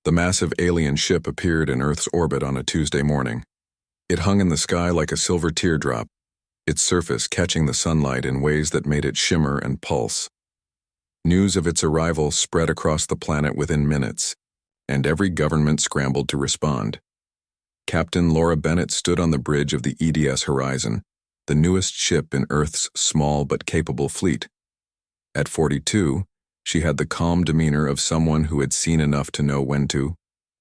The massive alien ship appeared in Earth's orbit on a Tuesday morning. It hung in the sky like a silver teardrop, its surface catching the sunlight in ways that made it shimmer and pulse. News of its arrival spread across the planet within minutes, and every government scrambled to respond. Captain Laura Bennett stood on the bridge of the EDS Horizon, the newest ship in Earth's small but capable fleet. At 42, she had the calm demeanor of someone who had seen enough to know when to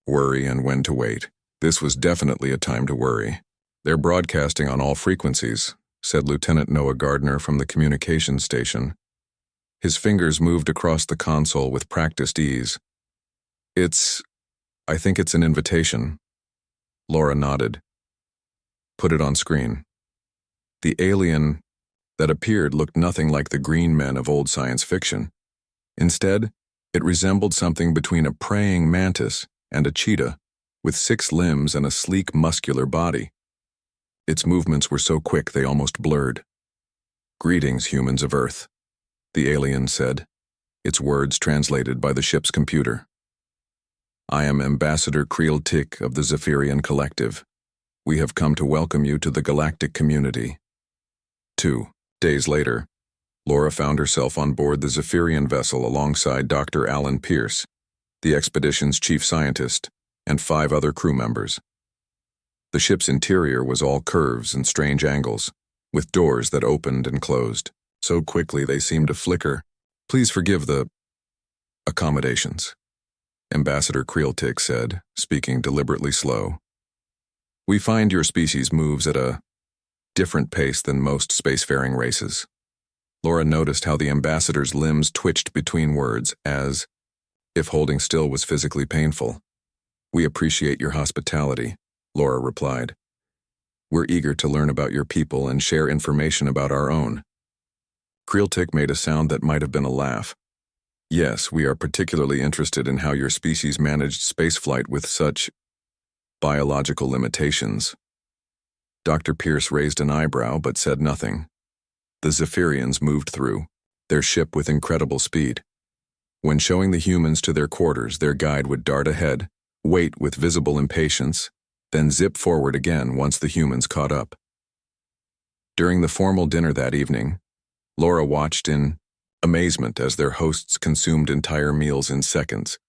worry and when to wait. This was definitely a time to worry. "They're broadcasting on all frequencies," said Lieutenant Noah Gardner from the communications station. His fingers moved across the console with practiced ease. I think it's an invitation." Laura nodded. "Put it on screen." The alien that appeared looked nothing like the green men of old science fiction. Instead, it resembled something between a praying mantis and a cheetah, with 6 limbs and a sleek, muscular body. Its movements were so quick they almost blurred. "Greetings, humans of Earth," the alien said, its words translated by the ship's computer. "I am Ambassador Creel Tick of the Zephyrian Collective. We have come to welcome you to the galactic community." 2 days later, Laura found herself on board the Zephyrian vessel alongside Dr. Alan Pierce, the expedition's chief scientist, and 5 other crew members. The ship's interior was all curves and strange angles, with doors that opened and closed so quickly they seemed to flicker. "Please forgive the accommodations," Ambassador Creeltick said, speaking deliberately slow. "We find your species moves at a different pace than most spacefaring races." Laura noticed how the ambassador's limbs twitched between words, as if holding still was physically painful. "We appreciate your hospitality," Laura replied. "We're eager to learn about your people and share information about our own." Creeltick made a sound that might have been a laugh. "Yes, we are particularly interested in how your species managed spaceflight with such biological limitations." Dr. Pierce raised an eyebrow but said nothing. The Zephyrians moved through, their ship with incredible speed. When showing the humans to their quarters, their guide would dart ahead, wait with visible impatience, then zip forward again once the humans caught up. During the formal dinner that evening, Laura watched in amazement as their hosts consumed entire meals in seconds,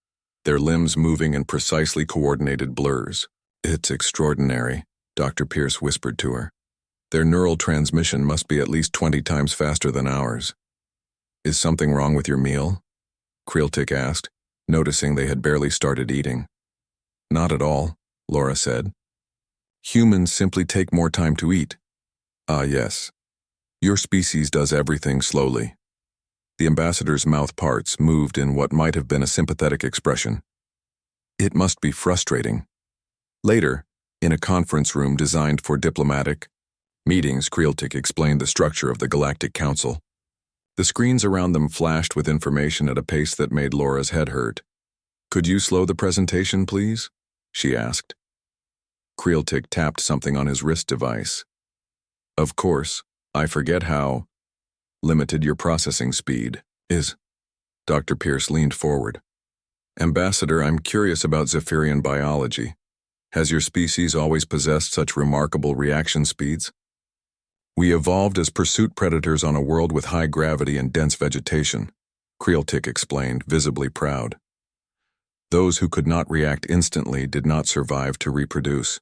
their limbs moving in precisely coordinated blurs. "It's extraordinary," Dr. Pierce whispered to her. "Their neural transmission must be at least 20 times faster than ours." "Is something wrong with your meal?" Creeltick asked, noticing they had barely started eating. "Not at all," Laura said. "Humans simply take more time to eat." "Ah, yes. Your species does everything slowly." The ambassador's mouth parts moved in what might have been a sympathetic expression. "It must be frustrating." Later, in a conference room designed for diplomatic meetings, Creeltick explained the structure of the Galactic Council. The screens around them flashed with information at a pace that made Laura's head hurt. "Could you slow the presentation, please?" she asked. Creeltick tapped something on his wrist device. "Of course, I forget how limited your processing speed is." Dr. Pierce leaned forward. "Ambassador, I'm curious about Zephyrian biology. Has your species always possessed such remarkable reaction speeds?" "We evolved as pursuit predators on a world with high gravity and dense vegetation," Creeltick explained, visibly proud. "Those who could not react instantly did not survive to reproduce."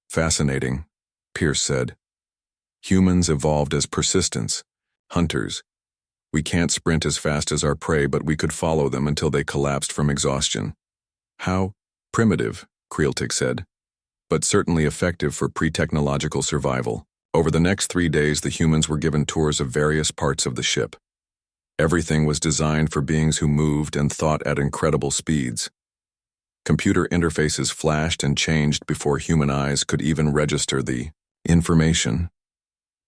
"Fascinating," Pierce said. "Humans evolved as persistence, hunters. We can't sprint as fast as our prey, but we could follow them until they collapsed from exhaustion." "How primitive," Creeltick said, "but certainly effective for pre-technological survival." Over the next 3 days, the humans were given tours of various parts of the ship. Everything was designed for beings who moved and thought at incredible speeds. Computer interfaces flashed and changed before human eyes could even register the information.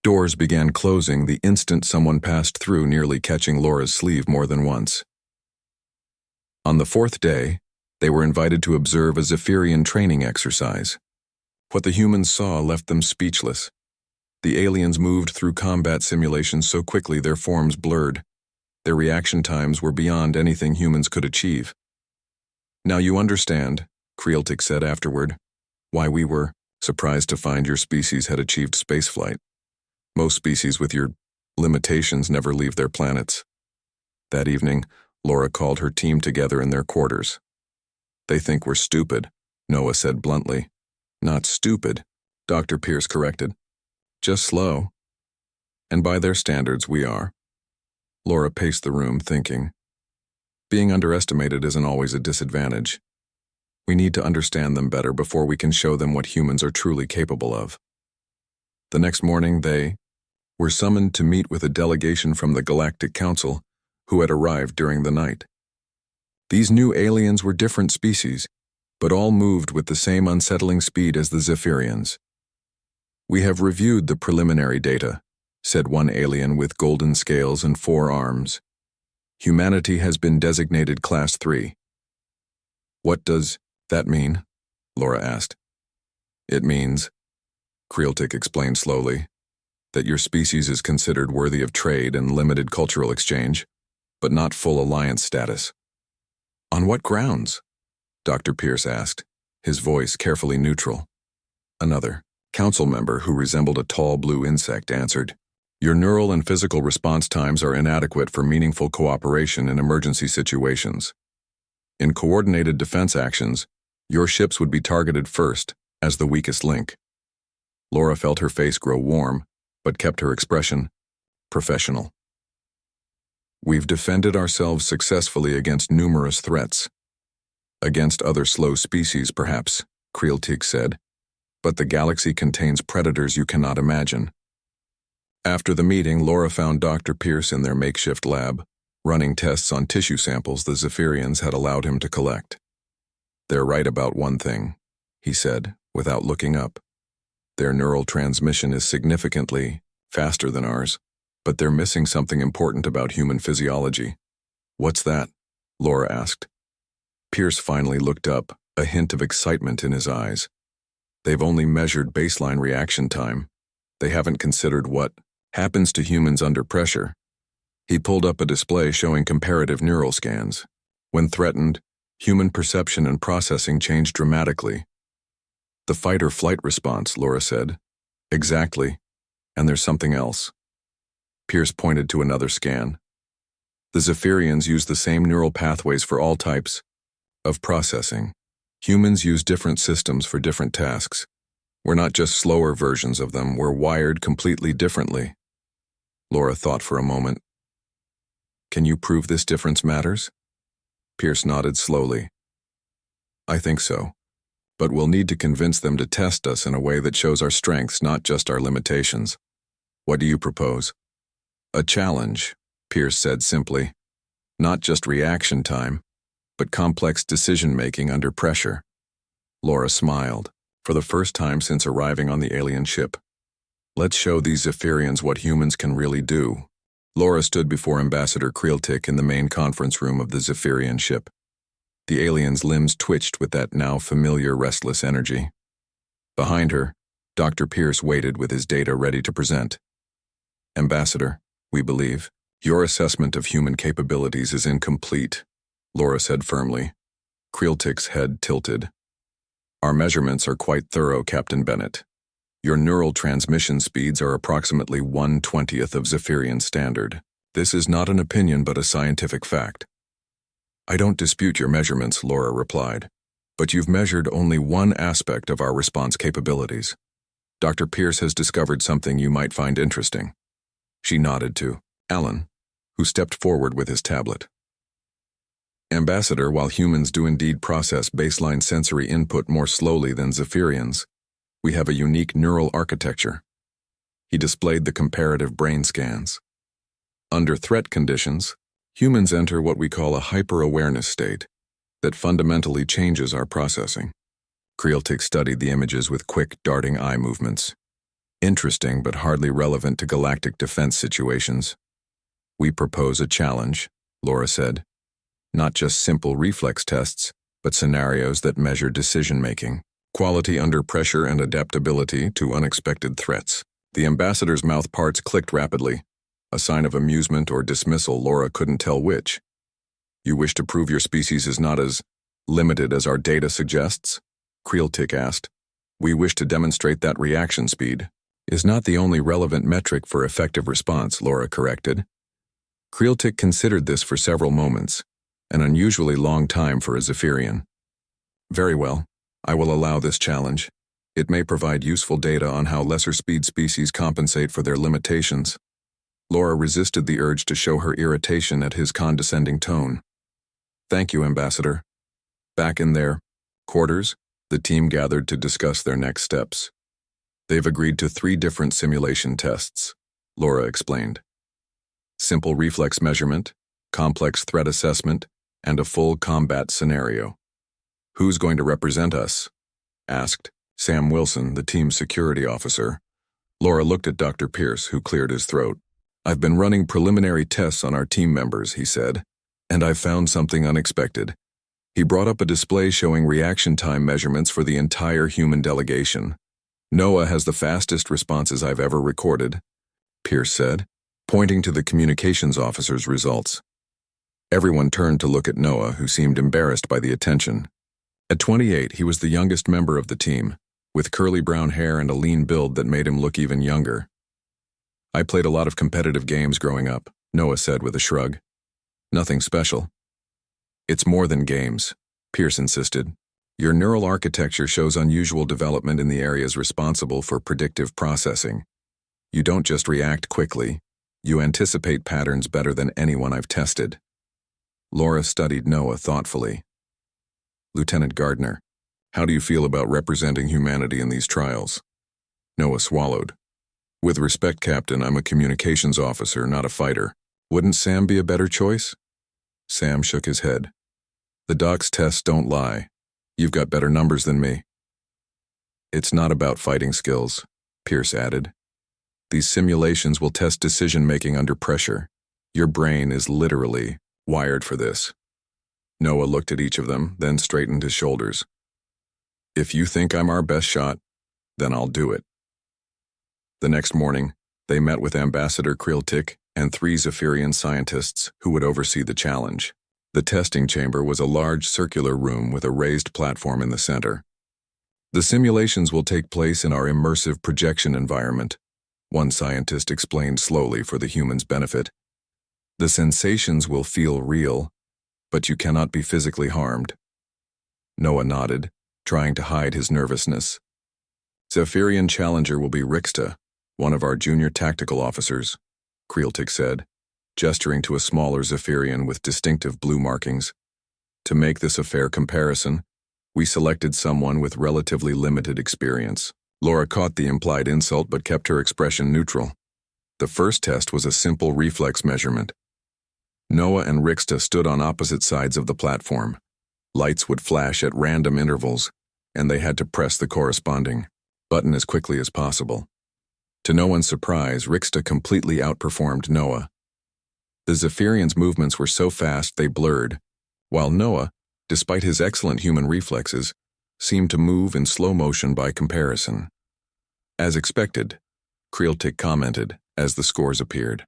Doors began closing the instant someone passed through, nearly catching Laura's sleeve more than once. On the 4th day, they were invited to observe a Zephyrian training exercise. What the humans saw left them speechless. The aliens moved through combat simulations so quickly their forms blurred. Their reaction times were beyond anything humans could achieve. Now you understand, Creeltic said afterward, why we were surprised to find your species had achieved spaceflight. Most species with your limitations never leave their planets. That evening, Laura called her team together in their quarters. They think we're stupid, Noah said bluntly. Not stupid, Dr. Pierce corrected. Just slow. And by their standards, we are. Laura paced the room, thinking. Being underestimated isn't always a disadvantage. We need to understand them better before we can show them what humans are truly capable of. The next morning, they were summoned to meet with a delegation from the Galactic Council who had arrived during the night. These new aliens were different species, but all moved with the same unsettling speed as the Zephyrians. We have reviewed the preliminary data, said one alien with golden scales and 4 arms. Humanity has been designated Class 3. What does that mean? Laura asked. It means, Creeltic explained slowly, that your species is considered worthy of trade and limited cultural exchange, but not full alliance status. On what grounds? Dr. Pierce asked, his voice carefully neutral. Another council member who resembled a tall blue insect answered, Your neural and physical response times are inadequate for meaningful cooperation in emergency situations. In coordinated defense actions, your ships would be targeted first as the weakest link. Laura felt her face grow warm, but kept her expression professional. We've defended ourselves successfully against numerous threats. Against other slow species, perhaps, Creeltic said, but the galaxy contains predators you cannot imagine. After the meeting, Laura found Dr. Pierce in their makeshift lab, running tests on tissue samples the Zephyrians had allowed him to collect. They're right about one thing, he said, without looking up. Their neural transmission is significantly faster than ours, but they're missing something important about human physiology. What's that? Laura asked. Pierce finally looked up, a hint of excitement in his eyes. They've only measured baseline reaction time. They haven't considered what happens to humans under pressure. He pulled up a display showing comparative neural scans. When threatened, human perception and processing changed dramatically. The fight-or-flight response, Laura said. Exactly. And there's something else. Pierce pointed to another scan. The Zephyrians use the same neural pathways for all types of processing. Humans use different systems for different tasks. We're not just slower versions of them, we're wired completely differently. Laura thought for a moment. Can you prove this difference matters? Pierce nodded slowly. I think so, but we'll need to convince them to test us in a way that shows our strengths, not just our limitations. What do you propose? A challenge, Pierce said simply. Not just reaction time, but complex decision-making under pressure. Laura smiled, for the first time since arriving on the alien ship. Let's show these Zephyrians what humans can really do. Laura stood before Ambassador Creeltic in the main conference room of the Zephyrian ship. The alien's limbs twitched with that now familiar restless energy. Behind her, Dr. Pierce waited with his data ready to present. Ambassador, we believe, your assessment of human capabilities is incomplete, Laura said firmly. Creeltic's head tilted. Our measurements are quite thorough, Captain Bennett. Your neural transmission speeds are approximately 1/20th of Zephyrian standard. This is not an opinion but a scientific fact. I don't dispute your measurements, Laura replied, but you've measured only one aspect of our response capabilities. Dr. Pierce has discovered something you might find interesting. She nodded to Alan, who stepped forward with his tablet. Ambassador, while humans do indeed process baseline sensory input more slowly than Zephyrians, we have a unique neural architecture. He displayed the comparative brain scans. Under threat conditions, humans enter what we call a hyper-awareness state that fundamentally changes our processing. Creeltic studied the images with quick, darting eye movements. Interesting but hardly relevant to galactic defense situations. We propose a challenge, Laura said. Not just simple reflex tests, but scenarios that measure decision-making, quality under pressure and adaptability to unexpected threats. The ambassador's mouth parts clicked rapidly, a sign of amusement or dismissal. Laura couldn't tell which. You wish to prove your species is not as limited as our data suggests? Creeltic asked. We wish to demonstrate that reaction speed is not the only relevant metric for effective response, Laura corrected. Creeltic considered this for several moments, an unusually long time for a Zephyrian. Very well, I will allow this challenge. It may provide useful data on how lesser speed species compensate for their limitations. Laura resisted the urge to show her irritation at his condescending tone. Thank you, Ambassador. Back in their quarters, the team gathered to discuss their next steps. They've agreed to 3 different simulation tests, Laura explained. Simple reflex measurement, complex threat assessment, and a full combat scenario. Who's going to represent us? Asked Sam Wilson, the team's security officer. Laura looked at Dr. Pierce, who cleared his throat. I've been running preliminary tests on our team members, he said, and I've found something unexpected. He brought up a display showing reaction time measurements for the entire human delegation. Noah has the fastest responses I've ever recorded, Pierce said, pointing to the communications officer's results. Everyone turned to look at Noah, who seemed embarrassed by the attention. At 28, he was the youngest member of the team, with curly brown hair and a lean build that made him look even younger. I played a lot of competitive games growing up, Noah said with a shrug. Nothing special. It's more than games, Pierce insisted. Your neural architecture shows unusual development in the areas responsible for predictive processing. You don't just react quickly, you anticipate patterns better than anyone I've tested. Laura studied Noah thoughtfully. Lieutenant Gardner, how do you feel about representing humanity in these trials? Noah swallowed. With respect, Captain, I'm a communications officer, not a fighter. Wouldn't Sam be a better choice? Sam shook his head. The doc's tests don't lie. You've got better numbers than me. It's not about fighting skills, Pierce added. These simulations will test decision-making under pressure. Your brain is literally wired for this. Noah looked at each of them, then straightened his shoulders. If you think I'm our best shot, then I'll do it. The next morning, they met with Ambassador Creeltic and 3 Zephyrian scientists who would oversee the challenge. The testing chamber was a large circular room with a raised platform in the center. The simulations will take place in our immersive projection environment, one scientist explained slowly for the humans' benefit. The sensations will feel real, but you cannot be physically harmed. Noah nodded, trying to hide his nervousness. Zephyrian challenger will be Rixta, one of our junior tactical officers, Creeltic said, gesturing to a smaller Zephyrian with distinctive blue markings. To make this a fair comparison, we selected someone with relatively limited experience. Laura caught the implied insult but kept her expression neutral. The first test was a simple reflex measurement. Noah and Rixta stood on opposite sides of the platform. Lights would flash at random intervals, and they had to press the corresponding button as quickly as possible. To no one's surprise, Rixta completely outperformed Noah. The Zephyrian's movements were so fast they blurred, while Noah, despite his excellent human reflexes, seemed to move in slow motion by comparison. As expected, Creeltic commented as the scores appeared.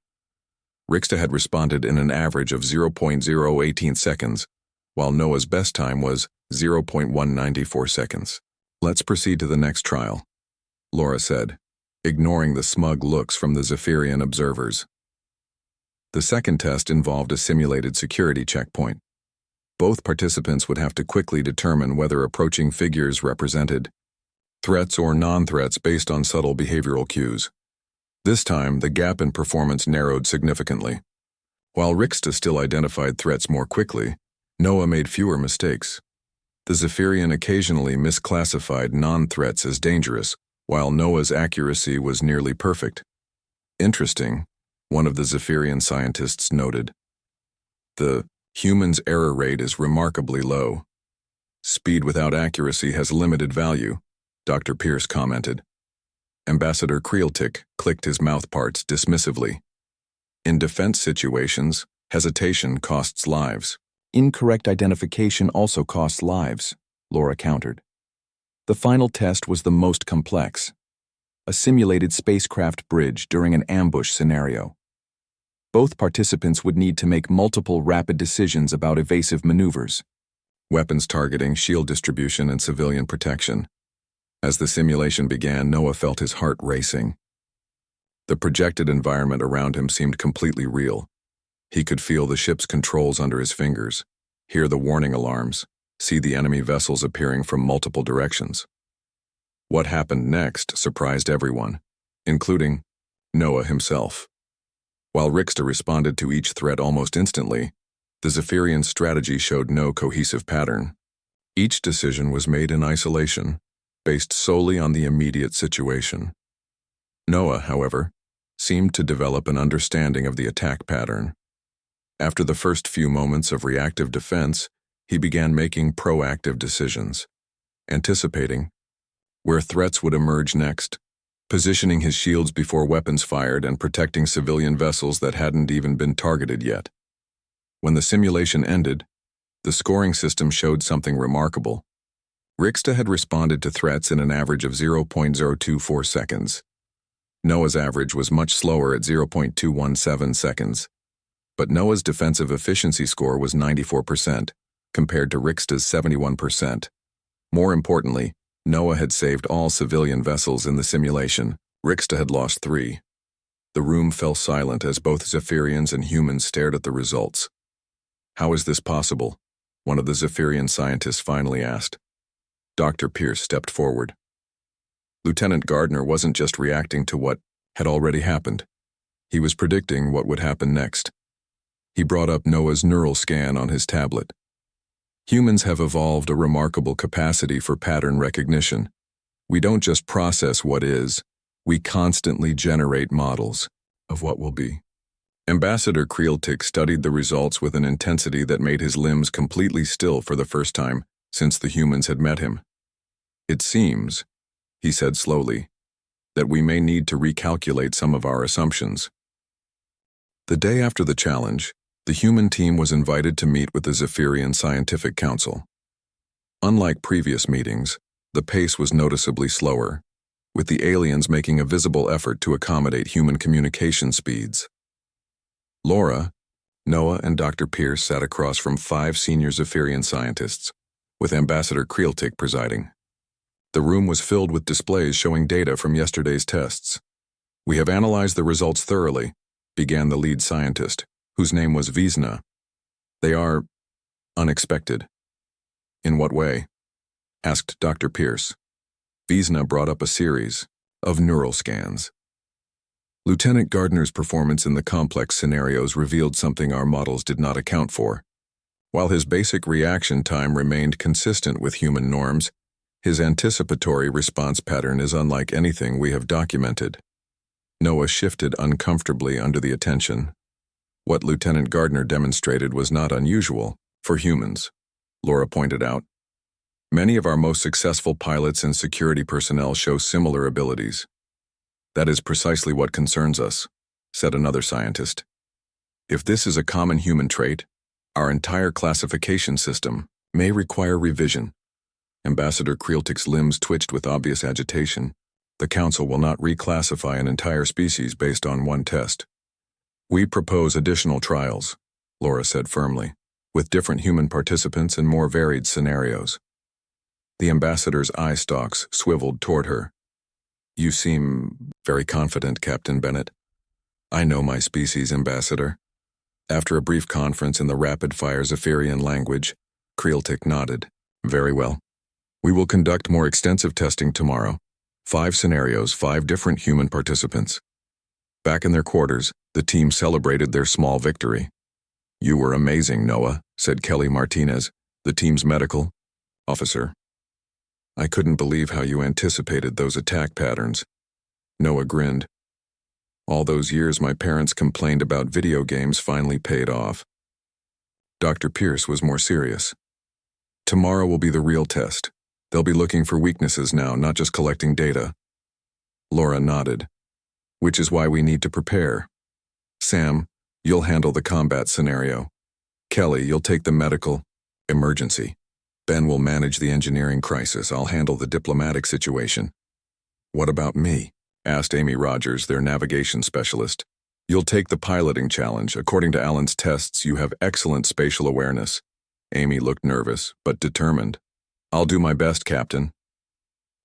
Rixta had responded in an average of 0.018 seconds, while Noah's best time was 0.194 seconds. Let's proceed to the next trial, Laura said, ignoring the smug looks from the Zephyrian observers. The second test involved a simulated security checkpoint. Both participants would have to quickly determine whether approaching figures represented threats or non-threats based on subtle behavioral cues. This time, the gap in performance narrowed significantly. While Rixta still identified threats more quickly, Noah made fewer mistakes. The Zephyrian occasionally misclassified non-threats as dangerous, while Noah's accuracy was nearly perfect. Interesting, one of the Zephyrian scientists noted. The human's error rate is remarkably low. Speed without accuracy has limited value, Dr. Pierce commented. Ambassador Creeltic clicked his mouthparts dismissively. In defense situations, hesitation costs lives. Incorrect identification also costs lives, Laura countered. The final test was the most complex. A simulated spacecraft bridge during an ambush scenario. Both participants would need to make multiple rapid decisions about evasive maneuvers. weapons targeting, shield distribution, and civilian protection. As the simulation began, Noah felt his heart racing. The projected environment around him seemed completely real. He could feel the ship's controls under his fingers, hear the warning alarms, see the enemy vessels appearing from multiple directions. What happened next surprised everyone, including Noah himself. While Rixta responded to each threat almost instantly, the Zephyrian strategy showed no cohesive pattern. Each decision was made in isolation, based solely on the immediate situation. Noah, however, seemed to develop an understanding of the attack pattern. After the first few moments of reactive defense, he began making proactive decisions, anticipating where threats would emerge next, positioning his shields before weapons fired and protecting civilian vessels that hadn't even been targeted yet. When the simulation ended, the scoring system showed something remarkable. Rixta had responded to threats in an average of 0.024 seconds. Noah's average was much slower at 0.217 seconds. But Noah's defensive efficiency score was 94%, compared to Rixta's 71%. More importantly, Noah had saved all civilian vessels in the simulation. Rixta had lost 3. The room fell silent as both Zephyrians and humans stared at the results. "How is this possible?" one of the Zephyrian scientists finally asked. Dr. Pierce stepped forward. Lieutenant Gardner wasn't just reacting to what had already happened. He was predicting what would happen next. He brought up Noah's neural scan on his tablet. Humans have evolved a remarkable capacity for pattern recognition. We don't just process what is, we constantly generate models of what will be. Ambassador Creeltic studied the results with an intensity that made his limbs completely still for the first time since the humans had met him. "It seems," he said slowly, "that we may need to recalculate some of our assumptions." The day after the challenge, the human team was invited to meet with the Zephyrian Scientific Council. Unlike previous meetings, the pace was noticeably slower, with the aliens making a visible effort to accommodate human communication speeds. Laura, Noah, and Dr. Pierce sat across from 5 senior Zephyrian scientists, with Ambassador Creeltic presiding. The room was filled with displays showing data from yesterday's tests. "We have analyzed the results thoroughly," began the lead scientist, whose name was Visna. "They are unexpected." "In what way?" asked Dr. Pierce. Visna brought up a series of neural scans. Lieutenant Gardner's performance in the complex scenarios revealed something our models did not account for. While his basic reaction time remained consistent with human norms, his anticipatory response pattern is unlike anything we have documented. Noah shifted uncomfortably under the attention. What Lieutenant Gardner demonstrated was not unusual for humans, Laura pointed out. Many of our most successful pilots and security personnel show similar abilities. "That is precisely what concerns us," said another scientist. "If this is a common human trait, our entire classification system may require revision." Ambassador Creeltic's limbs twitched with obvious agitation. "The Council will not reclassify an entire species based on one test. We propose additional trials," Laura said firmly, "with different human participants and more varied scenarios." The ambassador's eye stalks swiveled toward her. "You seem very confident, Captain Bennett." "I know my species, Ambassador." After a brief conference in the rapid-fire Zephyrian language, Creeltic nodded. "Very well. We will conduct more extensive testing tomorrow. 5 scenarios, 5 different human participants." Back in their quarters, the team celebrated their small victory. "You were amazing, Noah," said Kelly Martinez, the team's medical officer. "I couldn't believe how you anticipated those attack patterns." Noah grinned. "All those years my parents complained about video games finally paid off." Dr. Pierce was more serious. "Tomorrow will be the real test. They'll be looking for weaknesses now, not just collecting data." Laura nodded. "Which is why we need to prepare. Sam, you'll handle the combat scenario. Kelly, you'll take the medical emergency. Ben will manage the engineering crisis. I'll handle the diplomatic situation." "What about me?" asked Amy Rogers, their navigation specialist. "You'll take the piloting challenge. According to Alan's tests, you have excellent spatial awareness. Amy looked nervous, but determined. I'll do my best, Captain.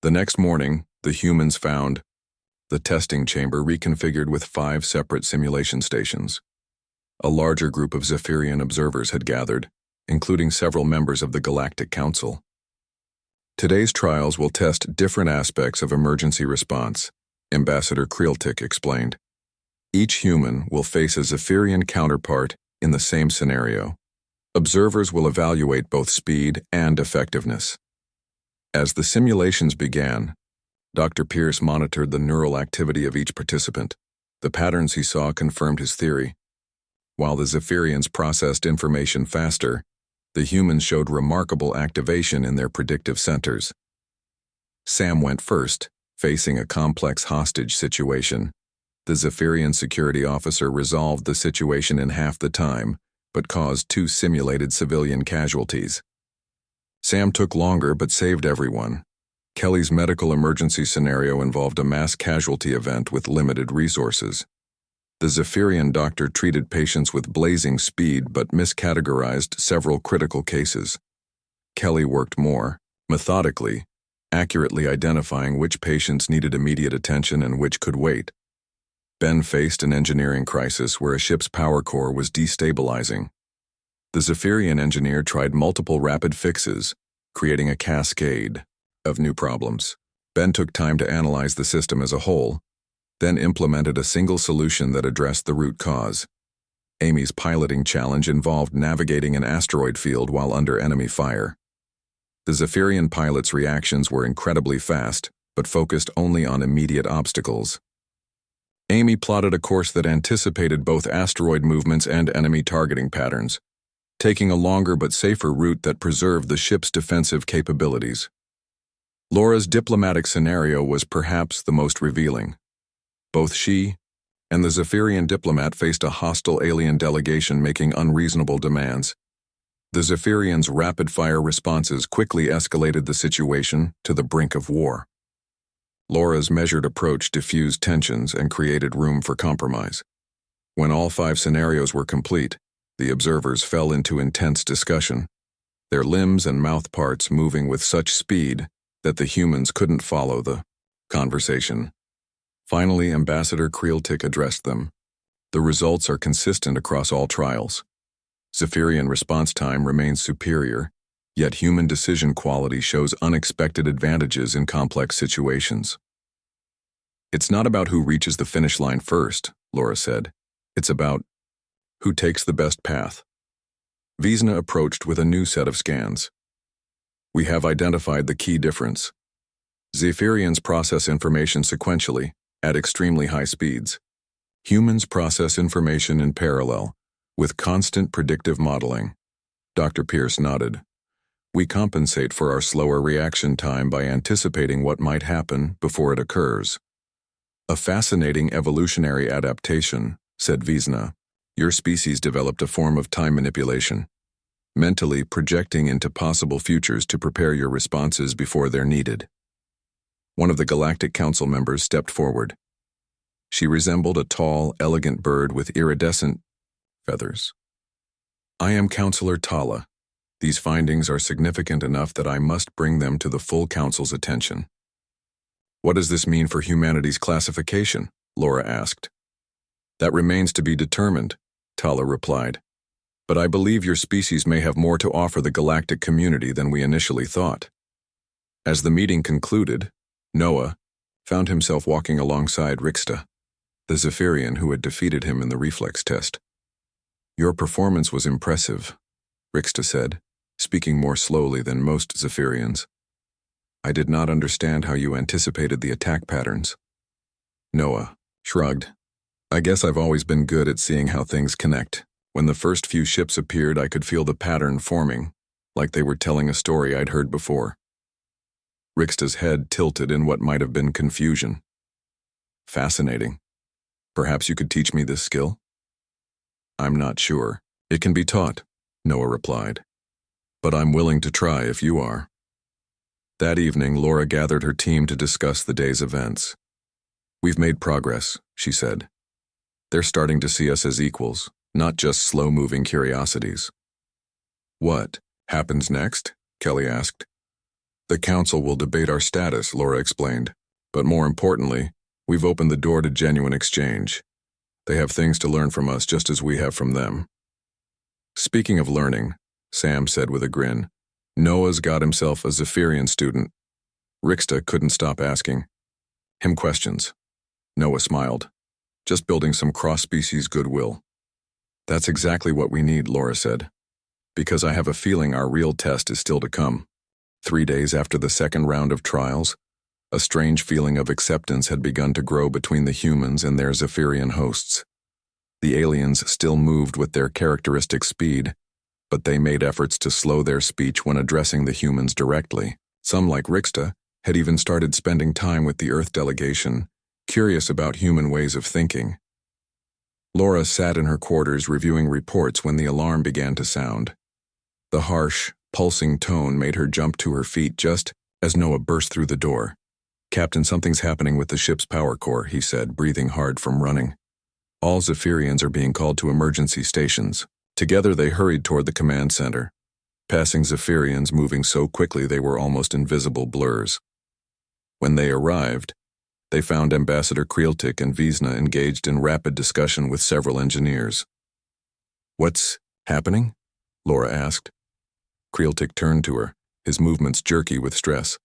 The next morning, the humans found the testing chamber reconfigured with 5 separate simulation stations. A larger group of Zephyrian observers had gathered, including several members of the Galactic Council. Today's trials will test different aspects of emergency response, Ambassador Creeltic explained. Each human will face a Zephyrian counterpart in the same scenario. Observers will evaluate both speed and effectiveness. As the simulations began, Dr. Pierce monitored the neural activity of each participant. The patterns he saw confirmed his theory. While the Zephyrians processed information faster, the humans showed remarkable activation in their predictive centers. Sam went first, facing a complex hostage situation. The Zephyrian security officer resolved the situation in half the time, but caused 2 simulated civilian casualties. Sam took longer but saved everyone. Kelly's medical emergency scenario involved a mass casualty event with limited resources. The Zephyrian doctor treated patients with blazing speed but miscategorized several critical cases. Kelly worked more, methodically, accurately identifying which patients needed immediate attention and which could wait. Ben faced an engineering crisis where a ship's power core was destabilizing. The Zephyrian engineer tried multiple rapid fixes, creating a cascade of new problems. Ben took time to analyze the system as a whole, then implemented a single solution that addressed the root cause. Amy's piloting challenge involved navigating an asteroid field while under enemy fire. The Zephyrian pilot's reactions were incredibly fast, but focused only on immediate obstacles. Amy plotted a course that anticipated both asteroid movements and enemy targeting patterns, taking a longer but safer route that preserved the ship's defensive capabilities. Laura's diplomatic scenario was perhaps the most revealing. Both she and the Zephyrian diplomat faced a hostile alien delegation making unreasonable demands. The Zephyrians' rapid-fire responses quickly escalated the situation to the brink of war. Laura's measured approach diffused tensions and created room for compromise. When all 5 scenarios were complete, the observers fell into intense discussion, their limbs and mouth parts moving with such speed that the humans couldn't follow the conversation. Finally, Ambassador Creeltic addressed them. The results are consistent across all trials. Zephyrian response time remains superior, yet human decision quality shows unexpected advantages in complex situations. It's not about who reaches the finish line first, Laura said. It's about who takes the best path. Wiesna approached with a new set of scans. We have identified the key difference. Zephyrians process information sequentially, at extremely high speeds. Humans process information in parallel, with constant predictive modeling. Dr. Pierce nodded. We compensate for our slower reaction time by anticipating what might happen before it occurs. A fascinating evolutionary adaptation, said Wiesna. Your species developed a form of time manipulation, mentally projecting into possible futures to prepare your responses before they're needed. One of the Galactic Council members stepped forward. She resembled a tall, elegant bird with iridescent feathers. I am Counselor Tala. These findings are significant enough that I must bring them to the full Council's attention. What does this mean for humanity's classification? Laura asked. That remains to be determined, Tala replied. But I believe your species may have more to offer the galactic community than we initially thought. As the meeting concluded, Noah found himself walking alongside Rixta, the Zephyrian who had defeated him in the reflex test. Your performance was impressive, Rixta said, speaking more slowly than most Zephyrians. I did not understand how you anticipated the attack patterns. Noah shrugged. I guess I've always been good at seeing how things connect. When the first few ships appeared, I could feel the pattern forming, like they were telling a story I'd heard before. Rixta's head tilted in what might have been confusion. Fascinating. Perhaps you could teach me this skill? I'm not sure. It can be taught, Noah replied. But I'm willing to try if you are. That evening, Laura gathered her team to discuss the day's events. We've made progress, she said. They're starting to see us as equals, not just slow-moving curiosities. What? Happens next? Kelly asked. The council will debate our status, Laura explained. But more importantly, we've opened the door to genuine exchange. They have things to learn from us just as we have from them. Speaking of learning, Sam said with a grin, Noah's got himself a Zephyrian student. Rixta couldn't stop asking him questions. Noah smiled. Just building some cross-species goodwill. That's exactly what we need, Laura said. Because I have a feeling our real test is still to come. 3 days after the second round of trials, a strange feeling of acceptance had begun to grow between the humans and their Zephyrian hosts. The aliens still moved with their characteristic speed, but they made efforts to slow their speech when addressing the humans directly. Some, like Rixta, had even started spending time with the Earth delegation, curious about human ways of thinking. Laura sat in her quarters reviewing reports when the alarm began to sound. The harsh, pulsing tone made her jump to her feet just as Noah burst through the door. Captain, something's happening with the ship's power core, he said, breathing hard from running. All Zephyrians are being called to emergency stations. Together they hurried toward the command center, passing Zephyrians moving so quickly they were almost invisible blurs. When they arrived, they found Ambassador Kreeltik and Vesna engaged in rapid discussion with several engineers. What's happening? Laura asked. Kreeltik turned to her, his movements jerky with stress.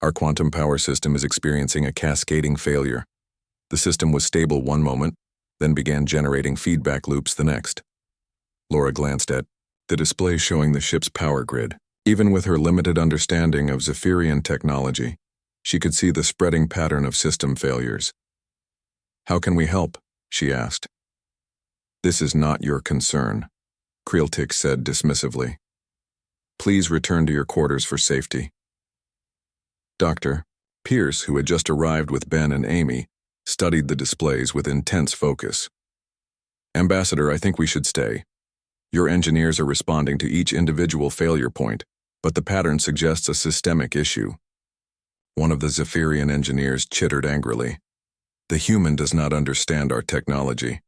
Our quantum power system is experiencing a cascading failure. The system was stable one moment, then began generating feedback loops the next. Laura glanced at the display showing the ship's power grid. Even with her limited understanding of Zephyrian technology, she could see the spreading pattern of system failures. How can we help? She asked. This is not your concern, Kreeltik said dismissively. Please return to your quarters for safety. Dr. Pierce, who had just arrived with Ben and Amy, studied the displays with intense focus. Ambassador, I think we should stay. Your engineers are responding to each individual failure point, but the pattern suggests a systemic issue. One of the Zephyrian engineers chittered angrily. The human does not understand our technology.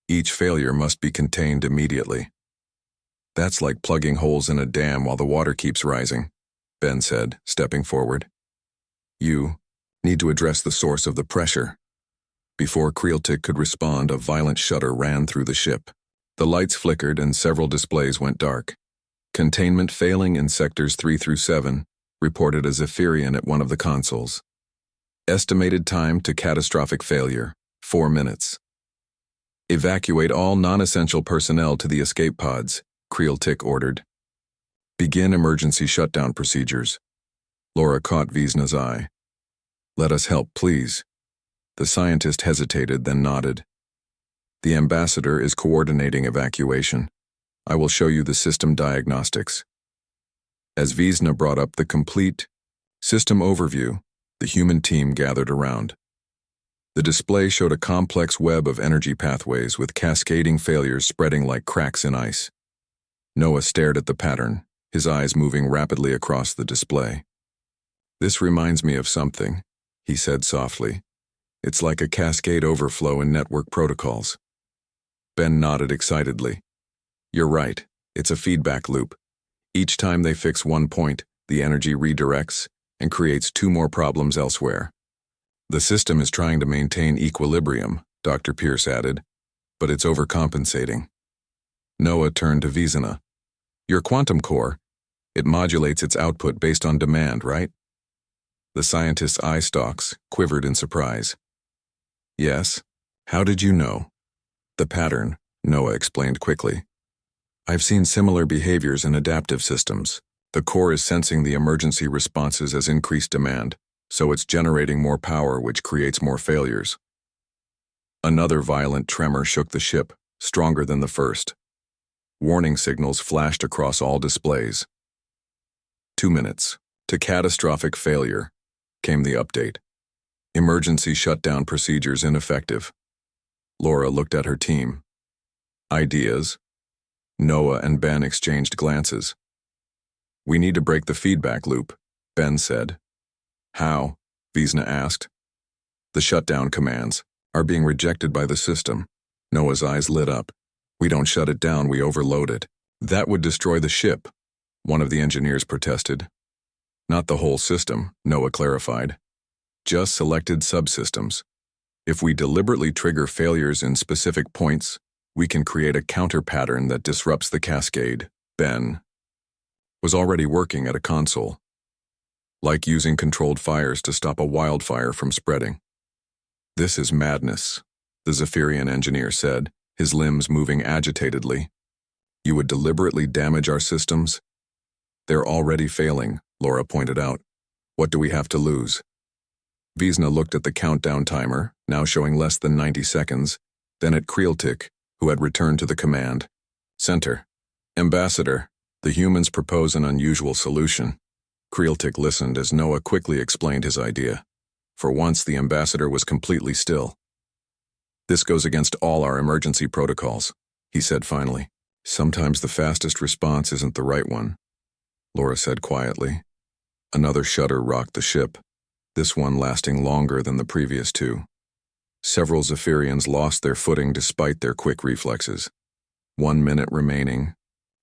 Each failure must be contained immediately. That's like plugging holes in a dam while the water keeps rising, Ben said, stepping forward. You need to address the source of the pressure. Before Kreeltik could respond, a violent shudder ran through the ship. The lights flickered and several displays went dark. Containment failing in sectors 3 through 7, reported a Zephyrian at one of the consoles. Estimated time to catastrophic failure, 4 minutes. Evacuate all non-essential personnel to the escape pods, Kreeltik ordered. Begin emergency shutdown procedures. Laura caught Vesna's eye. Let us help, please. The scientist hesitated, then nodded. The ambassador is coordinating evacuation. I will show you the system diagnostics. As Vesna brought up the complete system overview, the human team gathered around. The display showed a complex web of energy pathways with cascading failures spreading like cracks in ice. Noah stared at the pattern, his eyes moving rapidly across the display. This reminds me of something, he said softly. It's like a cascade overflow in network protocols. Ben nodded excitedly. You're right, it's a feedback loop. Each time they fix one point, the energy redirects and creates 2 more problems elsewhere. The system is trying to maintain equilibrium, Dr. Pierce added, but it's overcompensating. Noah turned to Vesna. Your quantum core, it modulates its output based on demand, right? The scientist's eye stalks quivered in surprise. Yes. How did you know? The pattern, Noah explained quickly. I've seen similar behaviors in adaptive systems. The core is sensing the emergency responses as increased demand, so it's generating more power, which creates more failures. Another violent tremor shook the ship, stronger than the first. Warning signals flashed across all displays. 2 minutes. To catastrophic failure, came the update. Emergency shutdown procedures ineffective. Laura looked at her team. Ideas? Noah and Ben exchanged glances. We need to break the feedback loop, Ben said. How? Vesna asked. The shutdown commands are being rejected by the system. Noah's eyes lit up. We don't shut it down, we overload it. That would destroy the ship. one of the engineers protested. Not the whole system, Noah clarified. Just selected subsystems. If we deliberately trigger failures in specific points, we can create a counter pattern that disrupts the cascade. Ben was already working at a console, like using controlled fires to stop a wildfire from spreading. This is madness, the Zephyrian engineer said, his limbs moving agitatedly. You would deliberately damage our systems? They're already failing, Laura pointed out. What do we have to lose? Vesna looked at the countdown timer, now showing less than 90 seconds, then at Creeltic, who had returned to the command center. Ambassador, the humans propose an unusual solution. Creeltic listened as Noah quickly explained his idea. For once, the ambassador was completely still. This goes against all our emergency protocols, he said finally. Sometimes the fastest response isn't the right one, Laura said quietly. Another shudder rocked the ship, this one lasting longer than the previous two. Several Zephyrians lost their footing despite their quick reflexes. 1 minute remaining.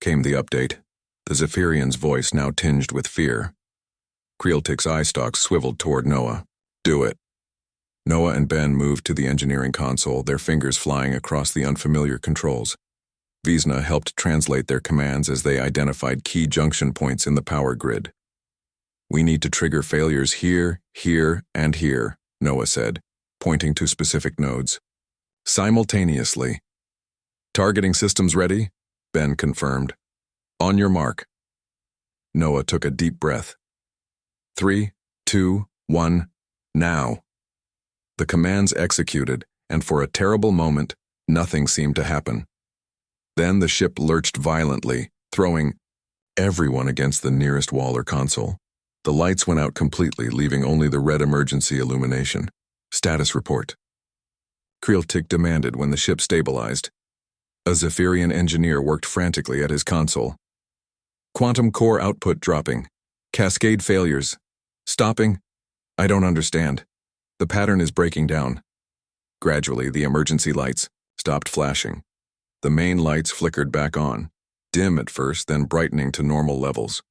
Came the update, the Zephyrian's voice now tinged with fear. Creeltic's eye stalks swiveled toward Noah. Do it. Noah and Ben moved to the engineering console, their fingers flying across the unfamiliar controls. Vesna helped translate their commands as they identified key junction points in the power grid. We need to trigger failures here, here, and here, Noah said, pointing to specific nodes. Simultaneously. Targeting systems ready? Ben confirmed. On your mark. Noah took a deep breath. 3, 2, 1, now. The commands executed, and for a terrible moment, nothing seemed to happen. Then the ship lurched violently, throwing everyone against the nearest wall or console. The lights went out completely, leaving only the red emergency illumination. Status report. Creeltic demanded when the ship stabilized. A Zephyrian engineer worked frantically at his console. Quantum core output dropping. Cascade failures. Stopping? I don't understand. The pattern is breaking down. Gradually, the emergency lights stopped flashing. The main lights flickered back on, dim at first, then brightening to normal levels.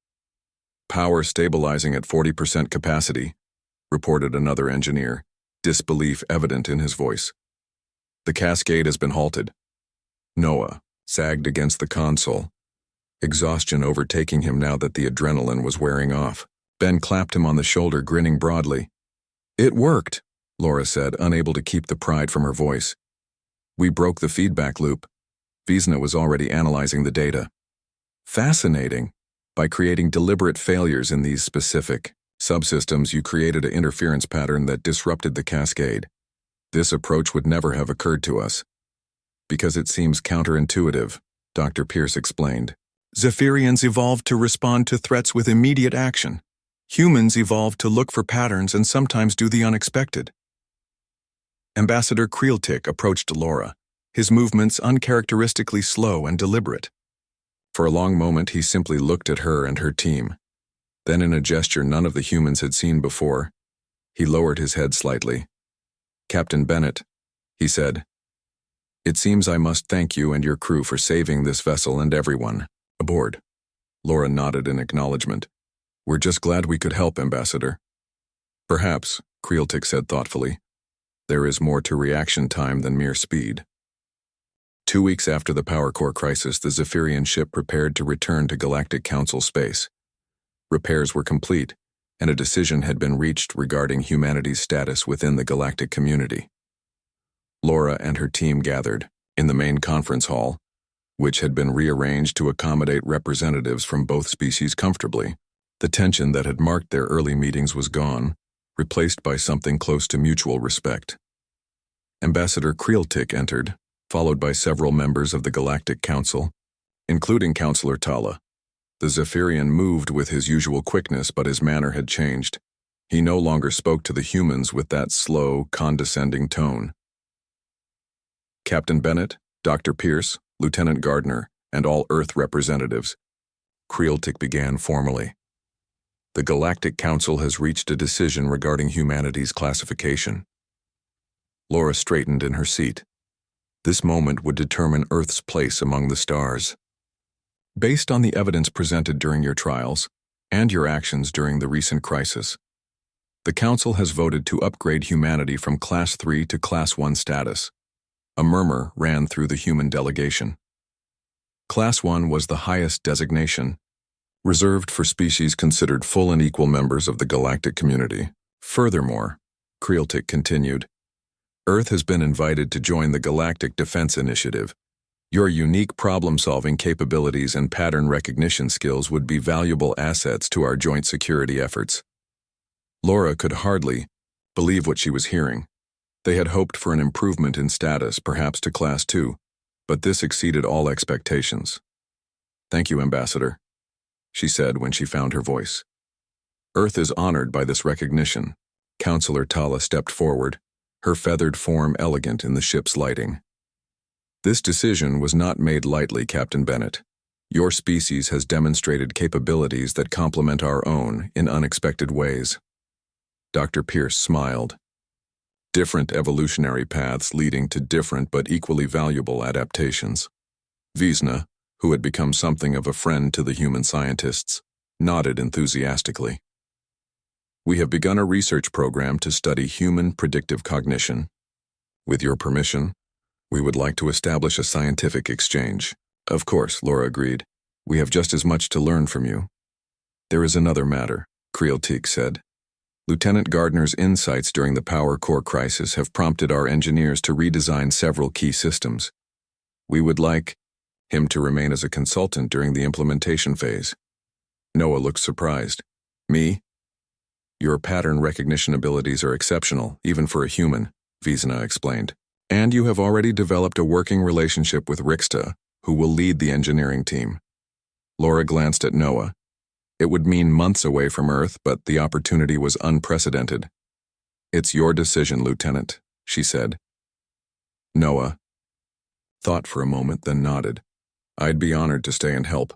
Power stabilizing at 40% capacity, reported another engineer, disbelief evident in his voice. The cascade has been halted. Noah sagged against the console, exhaustion overtaking him now that the adrenaline was wearing off. Ben clapped him on the shoulder, grinning broadly. It worked, Laura said, unable to keep the pride from her voice. We broke the feedback loop. Vesna was already analyzing the data. Fascinating. By creating deliberate failures in these specific subsystems, you created an interference pattern that disrupted the cascade. This approach would never have occurred to us. Because it seems counterintuitive, Dr. Pierce explained. Zephyrians evolved to respond to threats with immediate action. Humans evolved to look for patterns and sometimes do the unexpected. Ambassador Creeltic approached Laura, his movements uncharacteristically slow and deliberate. For a long moment, he simply looked at her and her team. Then, in a gesture none of the humans had seen before, he lowered his head slightly. Captain Bennett, he said, it seems I must thank you and your crew for saving this vessel and everyone aboard. Laura nodded in acknowledgement. We're just glad we could help, Ambassador. Perhaps, Creeltic said thoughtfully. There is more to reaction time than mere speed. 2 weeks after the power core crisis, the Zephyrian ship prepared to return to Galactic Council space. Repairs were complete, and a decision had been reached regarding humanity's status within the galactic community. Laura and her team gathered in the main conference hall, which had been rearranged to accommodate representatives from both species comfortably. The tension that had marked their early meetings was gone, replaced by something close to mutual respect. Ambassador Creeltic entered, followed by several members of the Galactic Council, including Councillor Tala. The Zephyrian moved with his usual quickness, but his manner had changed. He no longer spoke to the humans with that slow, condescending tone. Captain Bennett, Dr. Pierce, Lieutenant Gardner, and all Earth representatives. Creeltic began formally. The Galactic Council has reached a decision regarding humanity's classification. Laura straightened in her seat. This moment would determine Earth's place among the stars. Based on the evidence presented during your trials and your actions during the recent crisis, the Council has voted to upgrade humanity from Class 3 to Class 1 status. A murmur ran through the human delegation. Class 1 was the highest designation, reserved for species considered full and equal members of the galactic community. Furthermore, Creeltic continued, Earth has been invited to join the Galactic Defense Initiative. Your unique problem-solving capabilities and pattern recognition skills would be valuable assets to our joint security efforts. Laura could hardly believe what she was hearing. They had hoped for an improvement in status, perhaps to Class 2, but this exceeded all expectations. Thank you, Ambassador, she said when she found her voice. Earth is honored by this recognition. Counselor Tala stepped forward, her feathered form elegant in the ship's lighting. This decision was not made lightly, Captain Bennett. Your species has demonstrated capabilities that complement our own in unexpected ways. Dr. Pierce smiled. Different evolutionary paths leading to different but equally valuable adaptations. Vesna, who had become something of a friend to the human scientists, nodded enthusiastically. We have begun a research program to study human predictive cognition. With your permission, we would like to establish a scientific exchange. Of course, Laura agreed. We have just as much to learn from you. There is another matter, Creeltic said. Lieutenant Gardner's insights during the power core crisis have prompted our engineers to redesign several key systems. We would like him to remain as a consultant during the implementation phase. Noah looked surprised. Me? Your pattern recognition abilities are exceptional, even for a human, Vesna explained. And you have already developed a working relationship with Rixta, who will lead the engineering team. Laura glanced at Noah. It would mean months away from Earth, but the opportunity was unprecedented. It's your decision, Lieutenant, she said. Noah thought for a moment, then nodded. I'd be honored to stay and help.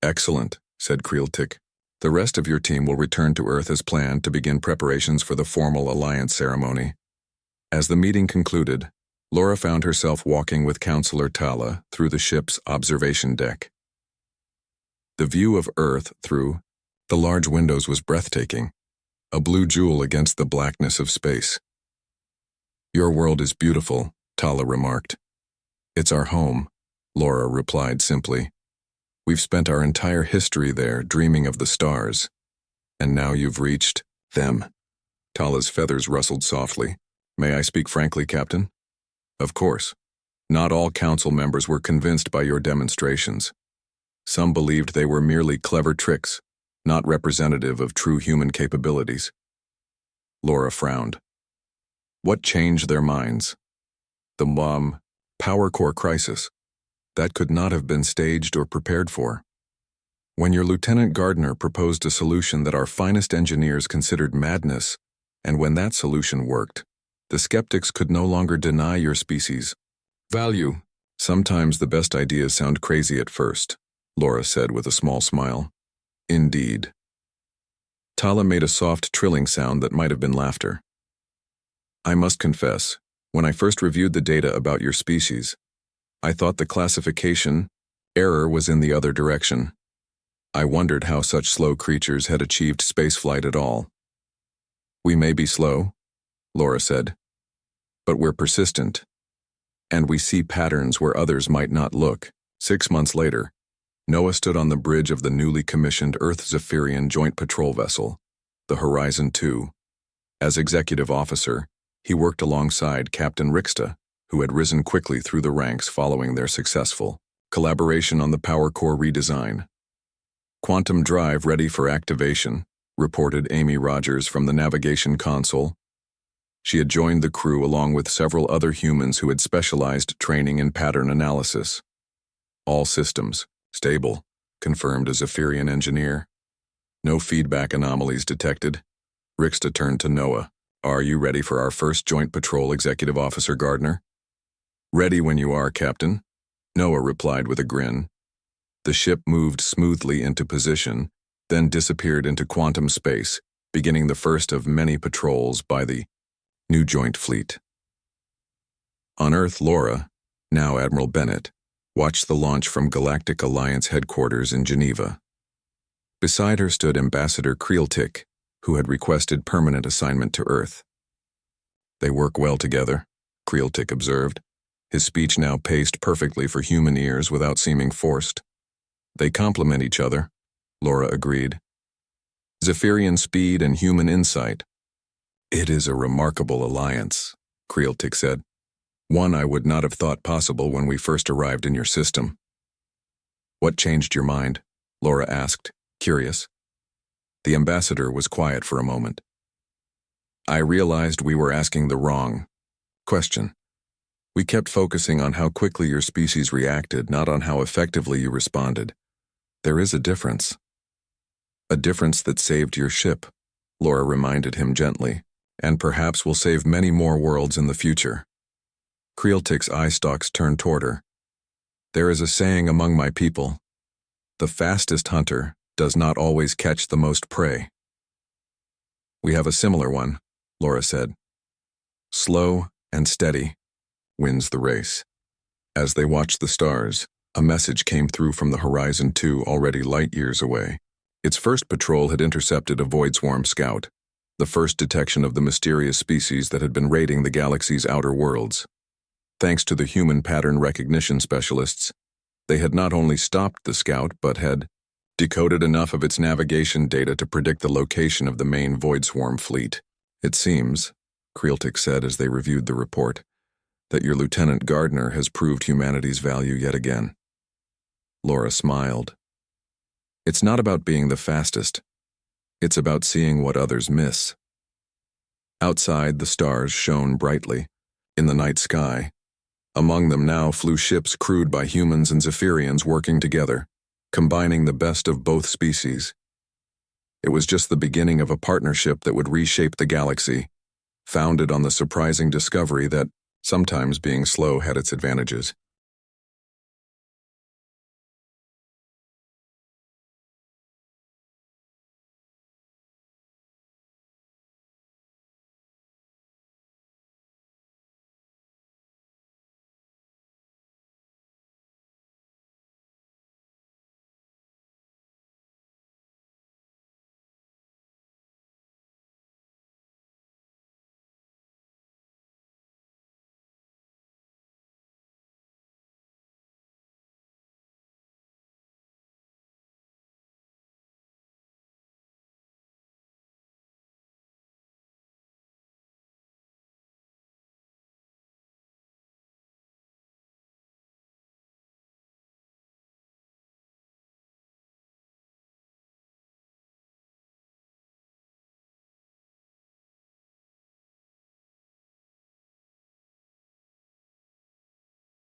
Excellent, said Creeltic. The rest of your team will return to Earth as planned to begin preparations for the formal alliance ceremony. As the meeting concluded, Laura found herself walking with Counselor Tala through the ship's observation deck. The view of Earth through the large windows was breathtaking, a blue jewel against the blackness of space. Your world is beautiful, Tala remarked. It's our home, Laura replied simply. We've spent our entire history there dreaming of the stars. And now you've reached them. Tala's feathers rustled softly. May I speak frankly, Captain? Of course. Not all council members were convinced by your demonstrations. Some believed they were merely clever tricks, not representative of true human capabilities. Laura frowned. What changed their minds? The power core crisis. That could not have been staged or prepared for. When your Lieutenant Gardner proposed a solution that our finest engineers considered madness, and when that solution worked, the skeptics could no longer deny your species' value. Sometimes the best ideas sound crazy at first, Laura said with a small smile. Indeed. Tala made a soft trilling sound that might have been laughter. I must confess, when I first reviewed the data about your species, I thought the classification error was in the other direction. I wondered how such slow creatures had achieved spaceflight at all. We may be slow, Laura said, but we're persistent, and we see patterns where others might not look. 6 months later, Noah stood on the bridge of the newly commissioned Earth Zephyrian joint patrol vessel, the Horizon 2. As executive officer, he worked alongside Captain Rixta, who had risen quickly through the ranks following their successful collaboration on the power core redesign. Quantum drive ready for activation, reported Amy Rogers from the navigation console. She had joined the crew along with several other humans who had specialized training in pattern analysis. All systems stable, confirmed a Zephyrian engineer. No feedback anomalies detected. Rixta turned to Noah. Are you ready for our first joint patrol, Executive Officer Gardner? Ready when you are, Captain, Noah replied with a grin. The ship moved smoothly into position, then disappeared into quantum space, beginning the first of many patrols by the new joint fleet. On Earth, Laura, now Admiral Bennett, watched the launch from Galactic Alliance headquarters in Geneva. Beside her stood Ambassador Creeltic, who had requested permanent assignment to Earth. "They work well together," Creeltic observed, his speech now paced perfectly for human ears without seeming forced. "They complement each other," Laura agreed. "Zephyrian speed and human insight. It is a remarkable alliance," Creeltic said. "One I would not have thought possible when we first arrived in your system." "What changed your mind?" Laura asked, curious. The ambassador was quiet for a moment. "I realized we were asking the wrong question. We kept focusing on how quickly your species reacted, not on how effectively you responded. There is a difference." "A difference that saved your ship," Laura reminded him gently, "and perhaps will save many more worlds in the future." Creeltic's eye stalks turned toward her. "There is a saying among my people: the fastest hunter does not always catch the most prey." "We have a similar one," Laura said. "Slow and steady wins the race." As they watched the stars, a message came through from the Horizon 2 already light years away. Its first patrol had intercepted a Void Swarm scout, the first detection of the mysterious species that had been raiding the galaxy's outer worlds. Thanks to the human pattern recognition specialists, they had not only stopped the scout but had decoded enough of its navigation data to predict the location of the main Void Swarm fleet. "It seems," Creeltic said as they reviewed the report, "that your Lieutenant Gardner has proved humanity's value yet again." Laura smiled. "It's not about being the fastest. It's about seeing what others miss." Outside, the stars shone brightly in the night sky. Among them now flew ships crewed by humans and Zephyrians working together, combining the best of both species. It was just the beginning of a partnership that would reshape the galaxy, founded on the surprising discovery that sometimes being slow had its advantages.